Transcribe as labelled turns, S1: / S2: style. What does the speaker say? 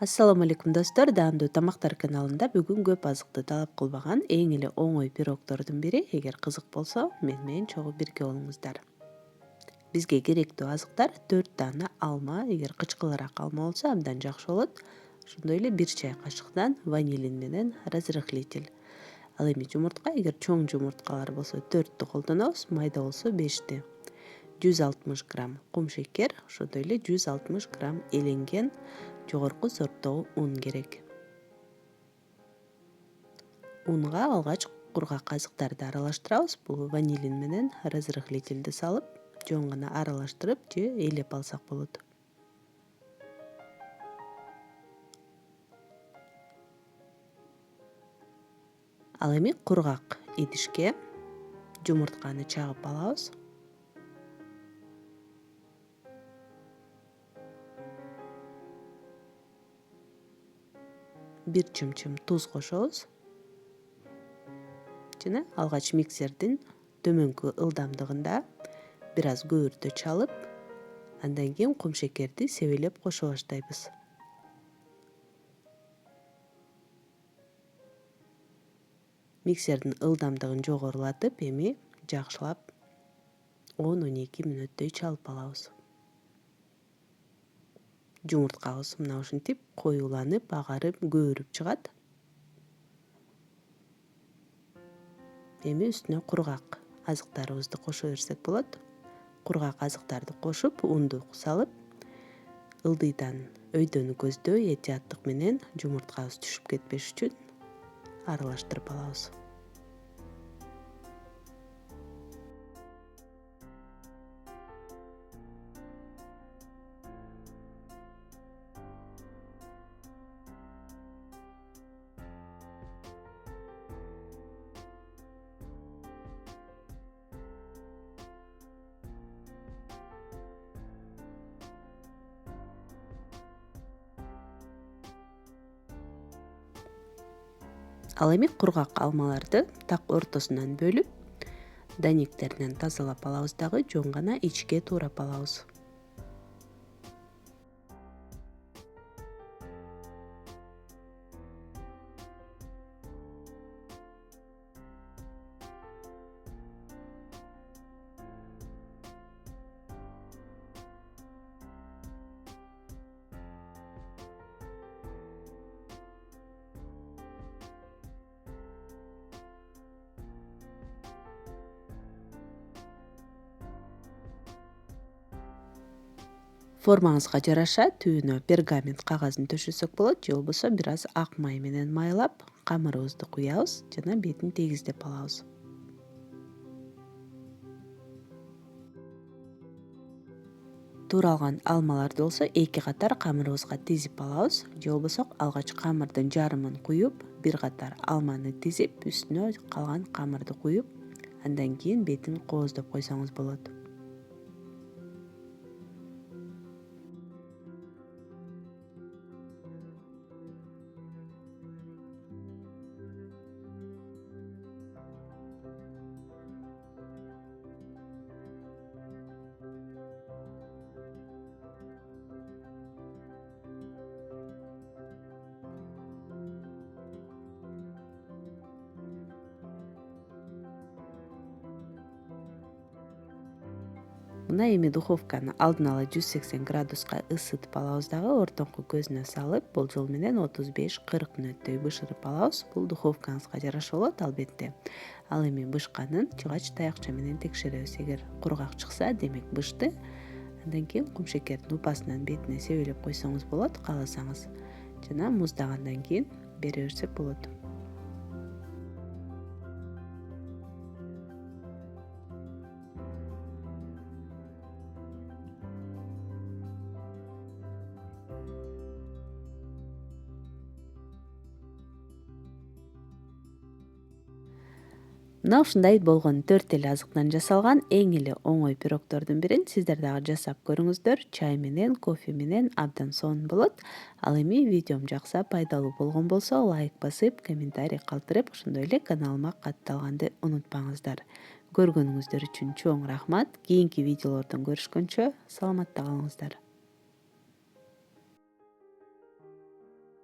S1: Ассаламу алейкум достор, даамдуу тамактар каналында бүгүн көп азыкты талап кылбаган эң эле оңой пирогдордун бири. Эгер кызык болсо, мен менен чогуу бирге болуңуздар. Бизге керектүү азыктар 4 дана алма, эгер кычкылыраак алма болсо абдан жакшы болот. Ошондой эле 1 чай кашыктан ванилин менен разрыхлитель. Ал эми жумуртка, эгер чоң жумурткалар болсо 4тү колдонобуз, майда болсо 5ти. 160 грамм кум шекер, ошондой эле 160 грамм эленген жогорку сорттогу un керек. Унга алгач кургак азыктарды аралаштырабыз. Бул ванилин менен разрыхлительди салып, жөн гана аралаштырып же ээлеп алсак болот. Ал эми кургак идишке жумуртканы чагып алабыз. Бир чымчым туз кошобуз. Жана алгач миксердин төмөнкү ылдамдыгында бир аз көбүртө чалып, андан кийин кум шекерди себелеп кошо баштайбыз. Миксердин ылдамдыгын жогорулатып, эми жакшылап 10-12 мүнөттөй чалып алабыз. Жумурткабыз мына ушинтип коюланып, агарып, көбүрүп чыгат. Эми үстүнө кургак азыктарыбызды кошо берсек болот. Кургак азыктарды кошуп, унду салып, ылдыйдан өйдөнү көздөй этияттык менен жумурткабыз түшүп кетпеш үчүн аралаштырып алабыз. Ал эми кургак алмаларды так ортосунан бөлүп, данектеринен тазалап алабыз дагы, жөн гана ичке туурап алабыз. Формаңызга жараша түбүнө пергамент кагазын төшөсөк болот, же болбосо бир аз ак май менен майлап, камырыбызды куябыз жана бетин тегиздеп алабыз. Тууралган алмаларды болсо 2 катар камырыбызга тизип алабыз, же болбосо алгач камырдын жарымын куюп, 1 катар алманы тизип, үстүнө калган камырды куюп, андан кийин бетин кооздоп койсоңуз болот. Мына эми духовканы алдын ала 180 градуска ысытып алабыз дагы, ортоңку көзүнө салып, болжол менен 35-40 мүнөттөй бышырып алабыз. Бул духовкаңызга жараша болот албетте. Ал эми бышканын чыгач таякча менен текшеребиз. Эгер кургак чыкса, демек бышты. Андан кийин кум шекердин упасынан бетине себелеп койсоңуз болот, кааласаңыз. Жана муздагандан кийин бере берсек болот. Мына ушундай болгон 4 эле азыктан жасалган эң эле оңой пирогдордун бирин сиздер дагы жасап көрүңүздөр. Чай менен, кофе менен абдан сонун болот. Ал эми видеом жакса, пайдалуу болгон болсо, лайк басып, комментарий калтырып, ошондой эле каналыма катталганды унутпаңыздар. Көргөнүңүздөр үчүн чоң рахмат. Кийинки видеолордон көрүшкөнчө саламатта калыңыздар.